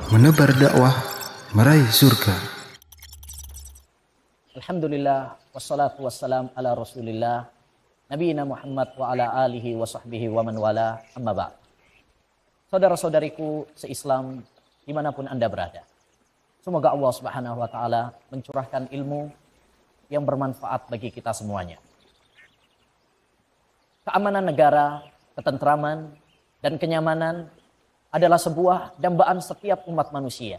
menebar dakwah, meraih surga. Alhamdulillah, wassalatu wassalam ala rasulillah, nabiyina Muhammad wa ala alihi wa sahbihi wa man wala, amma ba'd. Saudara-saudariku seislam dimanapun Anda berada, semoga Allah subhanahu wa ta'ala mencurahkan ilmu yang bermanfaat bagi kita semuanya. Keamanan negara, ketentraman, dan kenyamanan adalah sebuah dambaan setiap umat manusia,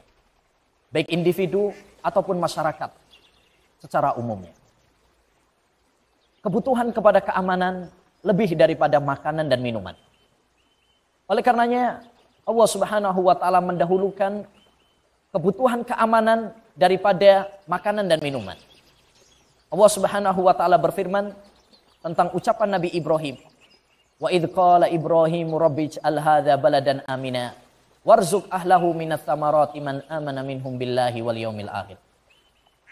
baik individu ataupun masyarakat secara umumnya. Kebutuhan kepada keamanan lebih daripada makanan dan minuman. Oleh karenanya Allah subhanahu wa ta'ala mendahulukan kebutuhan keamanan daripada makanan dan minuman. Allah subhanahu wa ta'ala berfirman tentang ucapan Nabi Ibrahim. Wa idh qala Ibrahim rabbi ij'al hadza baladan amina warzuq ahlahu minats tsamarati man amana minhum billahi wal yaumil akhir.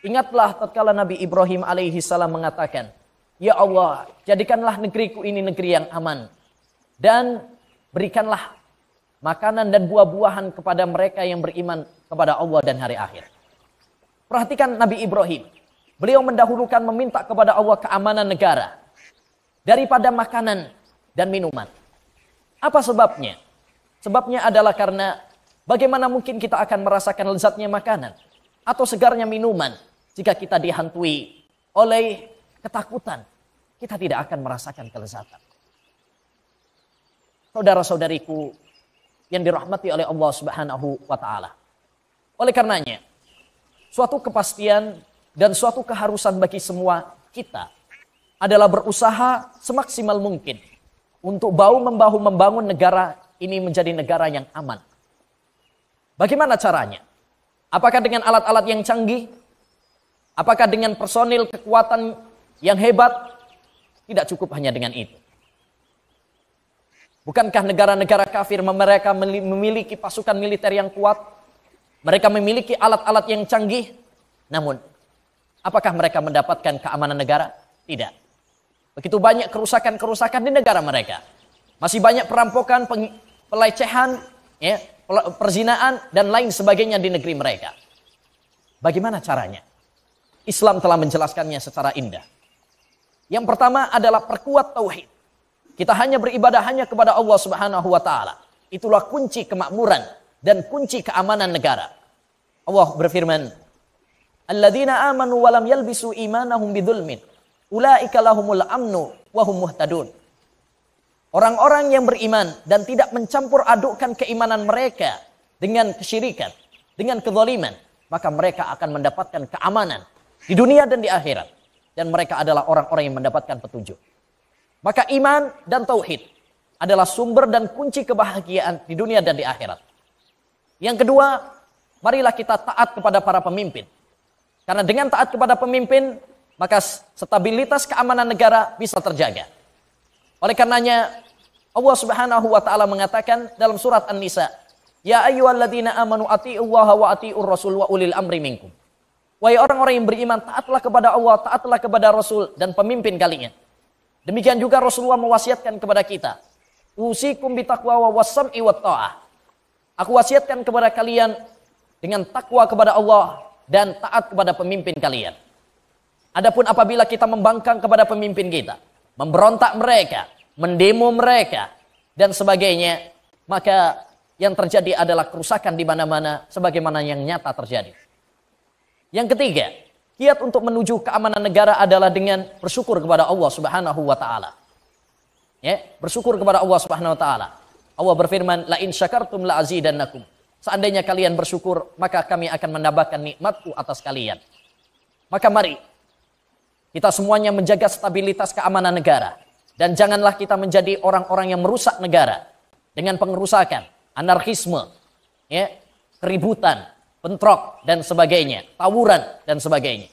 Ingatlah tatkala Nabi Ibrahim alaihi salam mengatakan, "Ya Allah, jadikanlah negeriku ini negeri yang aman dan berikanlah makanan dan buah-buahan kepada mereka yang beriman kepada Allah dan hari akhir." Perhatikan Nabi Ibrahim. Beliau mendahulukan meminta kepada Allah keamanan negara daripada makanan dan minuman. Apa sebabnya? Sebabnya adalah karena bagaimana mungkin kita akan merasakan lezatnya makanan atau segarnya minuman jika kita dihantui oleh ketakutan. Kita tidak akan merasakan kelezatan. Saudara-saudariku yang dirahmati oleh Allah Subhanahu wa ta'ala. Oleh karenanya, suatu kepastian dan suatu keharusan bagi semua kita adalah berusaha semaksimal mungkin untuk bahu-membahu membangun negara ini menjadi negara yang aman. Bagaimana caranya? Apakah dengan alat-alat yang canggih? Apakah dengan personil kekuatan yang hebat? Tidak cukup hanya dengan itu. Bukankah negara-negara kafir mereka memiliki pasukan militer yang kuat? Mereka memiliki alat-alat yang canggih? Namun, apakah mereka mendapatkan keamanan negara? Tidak. Begitu banyak kerusakan-kerusakan di negara mereka. Masih banyak perampokan, pelecehan, ya, perzinaan, dan lain sebagainya di negeri mereka. Bagaimana caranya? Islam telah menjelaskannya secara indah. Yang pertama adalah perkuat tauhid. Kita hanya beribadah hanya kepada Allah Subhanahu wa ta'ala. Itulah kunci kemakmuran dan kunci keamanan negara. Allah berfirman, "Alladzina amanu wa lam yalbisu imanahum bidzulmin, ulaika lahumul amnu wa hum muhtadun." Orang-orang yang beriman dan tidak mencampur adukkan keimanan mereka dengan kesyirikan, dengan kezaliman, maka mereka akan mendapatkan keamanan di dunia dan di akhirat. Dan mereka adalah orang-orang yang mendapatkan petunjuk. Maka iman dan tauhid adalah sumber dan kunci kebahagiaan di dunia dan di akhirat. Yang kedua, marilah kita taat kepada para pemimpin. Karena dengan taat kepada pemimpin, maka stabilitas keamanan negara bisa terjaga. Oleh karenanya Allah Subhanahu wa ta'ala mengatakan dalam surat An-Nisa, "Ya ayyuhalladzina amanu atiiullaha wa atiiur rasul wa ulil amri minkum." Wahai orang-orang yang beriman, taatlah kepada Allah, taatlah kepada Rasul dan pemimpin kalian. Demikian juga Rasulullah mewasiatkan kepada kita, "Usikum bitaqwa wa wassam'i wat ta'ah." Aku wasiatkan kepada kalian dengan takwa kepada Allah dan taat kepada pemimpin kalian. Adapun apabila kita membangkang kepada pemimpin kita, memberontak mereka, mendemo mereka, dan sebagainya, maka yang terjadi adalah kerusakan di mana-mana sebagaimana yang nyata terjadi. Yang ketiga, kiat untuk menuju keamanan negara adalah dengan bersyukur kepada Allah Subhanahu wa ta'ala. Ya, bersyukur kepada Allah Subhanahu wa ta'ala. Allah berfirman, "La in syakartum la azidannakum." Seandainya kalian bersyukur, maka kami akan menambahkan nikmatku atas kalian. Maka mari kita semuanya menjaga stabilitas keamanan negara. Dan janganlah kita menjadi orang-orang yang merusak negara dengan pengerusakan, anarkisme, ya, keributan, bentrok, dan sebagainya, tawuran, dan sebagainya.